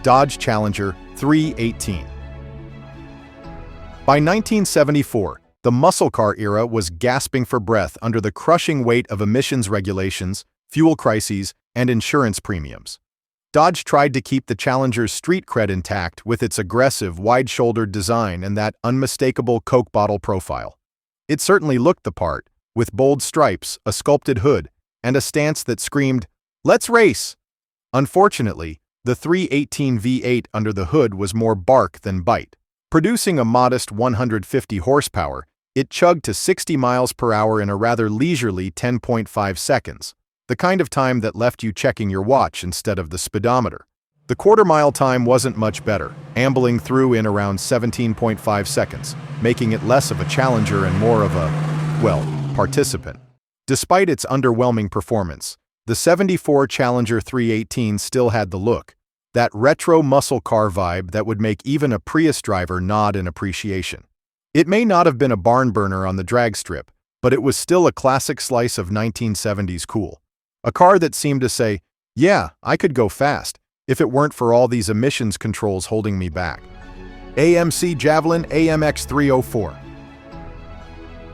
Dodge Challenger 318. By 1974, the muscle car era was gasping for breath under the crushing weight of emissions regulations, fuel crises, and insurance premiums. Dodge tried to keep the Challenger's street cred intact with its aggressive, wide-shouldered design and that unmistakable Coke bottle profile. It certainly looked the part, with bold stripes, a sculpted hood, and a stance that screamed, "Let's race!" Unfortunately, the 318 V8 under the hood was more bark than bite. Producing a modest 150 horsepower, it chugged to 60 miles per hour in a rather leisurely 10.5 seconds, the kind of time that left you checking your watch instead of the speedometer. The quarter-mile time wasn't much better, ambling through in around 17.5 seconds, making it less of a challenger and more of a, well, participant. Despite its underwhelming performance, the '74 Challenger 318 still had the look, that retro muscle car vibe that would make even a Prius driver nod in appreciation. It may not have been a barn burner on the drag strip, but it was still a classic slice of 1970s cool. A car that seemed to say, yeah, I could go fast, if it weren't for all these emissions controls holding me back. AMC Javelin AMX 304.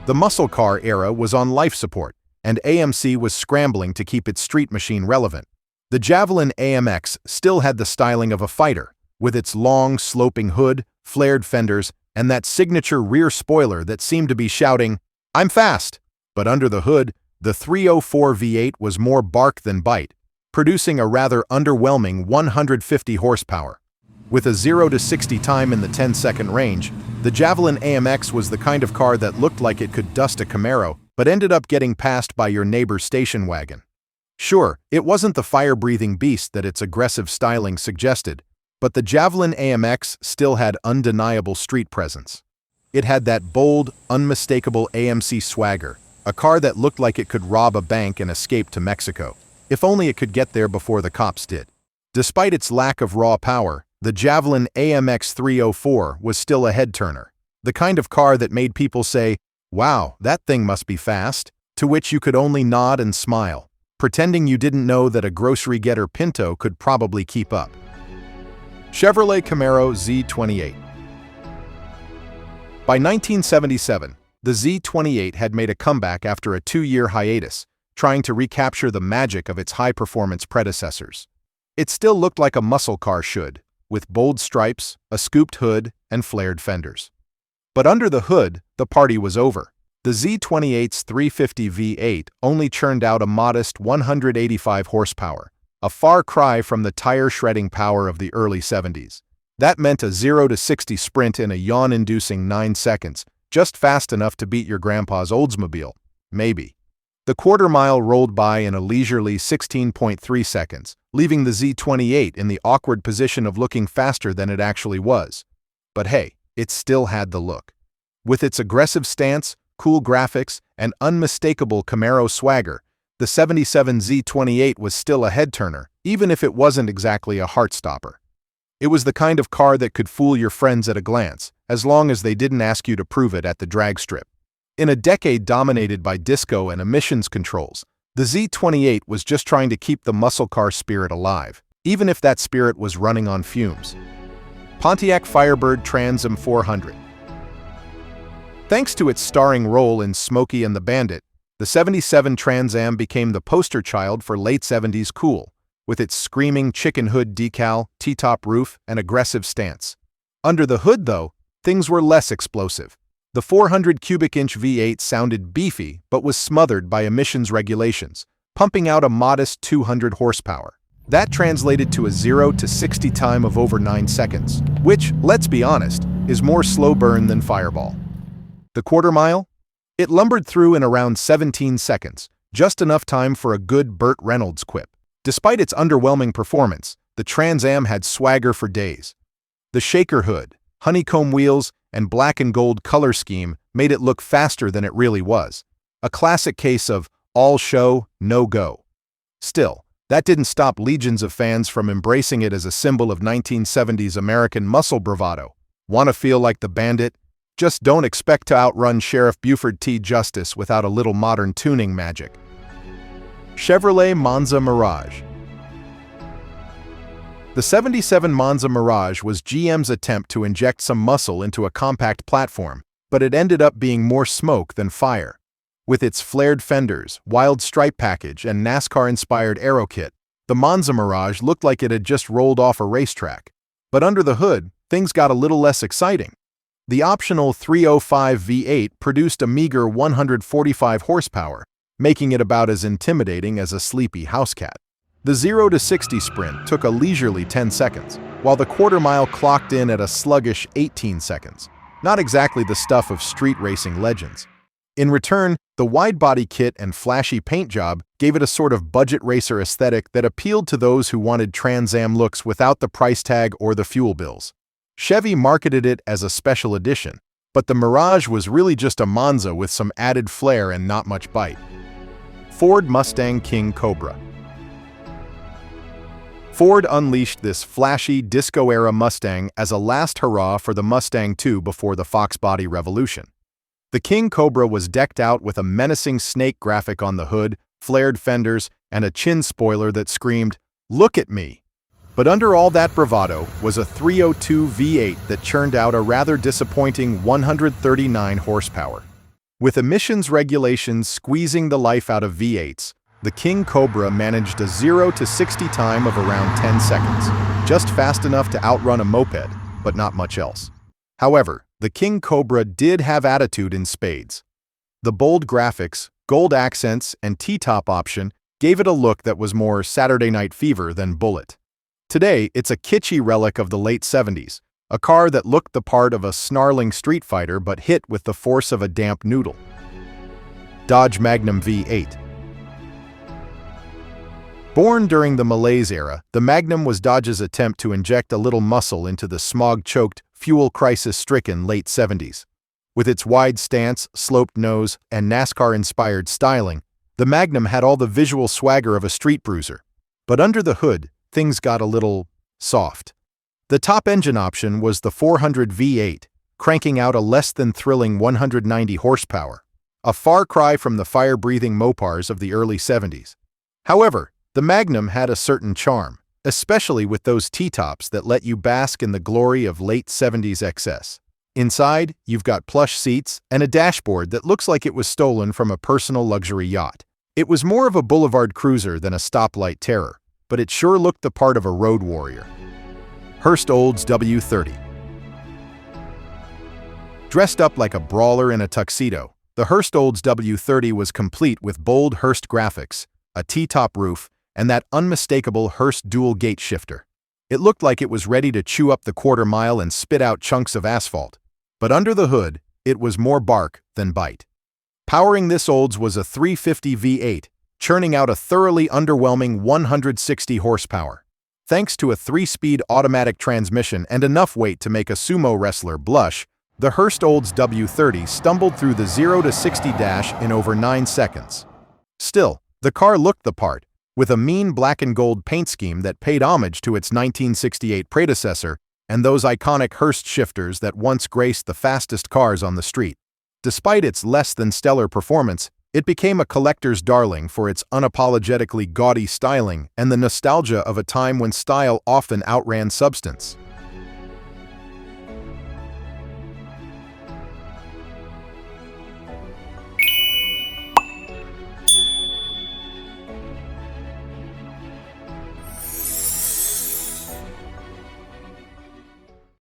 The muscle car era was on life support, and AMC was scrambling to keep its street machine relevant. The Javelin AMX still had the styling of a fighter, with its long, sloping hood, flared fenders, and that signature rear spoiler that seemed to be shouting, "I'm fast!" But under the hood, the 304 V8 was more bark than bite, producing a rather underwhelming 150 horsepower. With a 0 to 60 time in the 10-second range, the Javelin AMX was the kind of car that looked like it could dust a Camaro, but ended up getting passed by your neighbor's station wagon. Sure, it wasn't the fire-breathing beast that its aggressive styling suggested, but the Javelin AMX still had undeniable street presence. It had that bold, unmistakable AMC swagger, a car that looked like it could rob a bank and escape to Mexico, if only it could get there before the cops did. Despite its lack of raw power, the Javelin AMX 304 was still a head-turner, the kind of car that made people say, "Wow, that thing must be fast," to which you could only nod and smile, pretending you didn't know that a grocery-getter Pinto could probably keep up. Chevrolet Camaro Z28. By 1977, the Z28 had made a comeback after a 2-year hiatus, trying to recapture the magic of its high-performance predecessors. It still looked like a muscle car should, with bold stripes, a scooped hood, and flared fenders. But under the hood, the party was over. The Z28's 350 V8 only churned out a modest 185 horsepower, a far cry from the tire-shredding power of the early 70s. That meant a 0 to 60 sprint in a yawn-inducing 9 seconds, just fast enough to beat your grandpa's Oldsmobile, maybe. The quarter-mile rolled by in a leisurely 16.3 seconds, leaving the Z28 in the awkward position of looking faster than it actually was. But hey, it still had the look. With its aggressive stance, cool graphics, and unmistakable Camaro swagger, the '77 Z28 was still a head-turner, even if it wasn't exactly a heart-stopper. It was the kind of car that could fool your friends at a glance, as long as they didn't ask you to prove it at the drag strip. In a decade dominated by disco and emissions controls, the Z28 was just trying to keep the muscle car spirit alive, even if that spirit was running on fumes. Pontiac Firebird Trans Am 400. Thanks to its starring role in Smokey and the Bandit, the '77 Trans Am became the poster child for late '70s cool, with its screaming chicken hood decal, T-top roof, and aggressive stance. Under the hood, though, things were less explosive. The 400 cubic inch V8 sounded beefy but was smothered by emissions regulations, pumping out a modest 200 horsepower. That translated to a 0 to 60 time of over 9 seconds, which, let's be honest, is more slow burn than Fireball. The quarter mile? It lumbered through in around 17 seconds, just enough time for a good Burt Reynolds quip. Despite its underwhelming performance, the Trans Am had swagger for days. The shaker hood, honeycomb wheels, and black and gold color scheme made it look faster than it really was. A classic case of all show, no go. Still, that didn't stop legions of fans from embracing it as a symbol of 1970s American muscle bravado. Want to feel like the Bandit? Just don't expect to outrun Sheriff Buford T. Justice without a little modern tuning magic. Chevrolet Monza Mirage. The '77 Monza Mirage was GM's attempt to inject some muscle into a compact platform, but it ended up being more smoke than fire. With its flared fenders, wild stripe package, and NASCAR-inspired aero kit, the Monza Mirage looked like it had just rolled off a racetrack. But under the hood, things got a little less exciting. The optional 305 V8 produced a meager 145 horsepower, making it about as intimidating as a sleepy house cat. The 0 to 60 sprint took a leisurely 10 seconds, while the quarter-mile clocked in at a sluggish 18 seconds. Not exactly the stuff of street racing legends. In return, the wide-body kit and flashy paint job gave it a sort of budget racer aesthetic that appealed to those who wanted Trans Am looks without the price tag or the fuel bills. Chevy marketed it as a special edition, but the Mirage was really just a Monza with some added flair and not much bite. Ford Mustang King Cobra. Ford unleashed this flashy, disco-era Mustang as a last hurrah for the Mustang II before the Fox body revolution. The King Cobra was decked out with a menacing snake graphic on the hood, flared fenders, and a chin spoiler that screamed, "Look at me!" But under all that bravado was a 302 V8 that churned out a rather disappointing 139 horsepower. With emissions regulations squeezing the life out of V8s, the King Cobra managed a 0 to 60 time of around 10 seconds, just fast enough to outrun a moped, but not much else. However, the King Cobra did have attitude in spades. The bold graphics, gold accents, and T-top option gave it a look that was more Saturday Night Fever than Bullitt. Today, it's a kitschy relic of the late 70s, a car that looked the part of a snarling street fighter but hit with the force of a damp noodle. Dodge Magnum V8. Born during the malaise era, the Magnum was Dodge's attempt to inject a little muscle into the smog-choked, fuel-crisis-stricken late 70s. With its wide stance, sloped nose, and NASCAR-inspired styling, the Magnum had all the visual swagger of a street bruiser. But under the hood, things got a little soft. The top engine option was the 400 V8, cranking out a less-than-thrilling 190 horsepower, a far cry from the fire-breathing Mopars of the early 70s. However, the Magnum had a certain charm, especially with those T-tops that let you bask in the glory of late 70s excess. Inside, you've got plush seats and a dashboard that looks like it was stolen from a personal luxury yacht. It was more of a boulevard cruiser than a stoplight terror, but it sure looked the part of a road warrior. Hurst Olds W30. Dressed up like a brawler in a tuxedo, the Hurst Olds W30 was complete with bold Hurst graphics, a T-top roof, and that unmistakable Hurst dual-gate shifter. It looked like it was ready to chew up the quarter-mile and spit out chunks of asphalt. But under the hood, it was more bark than bite. Powering this Olds was a 350 V8, churning out a thoroughly underwhelming 160 horsepower. Thanks to a 3-speed automatic transmission and enough weight to make a sumo wrestler blush, the Hurst Olds W30 stumbled through the 0 to 60 dash in over 9 seconds. Still, the car looked the part, with a mean black and gold paint scheme that paid homage to its 1968 predecessor and those iconic Hurst shifters that once graced the fastest cars on the street. Despite its less-than-stellar performance, it became a collector's darling for its unapologetically gaudy styling and the nostalgia of a time when style often outran substance.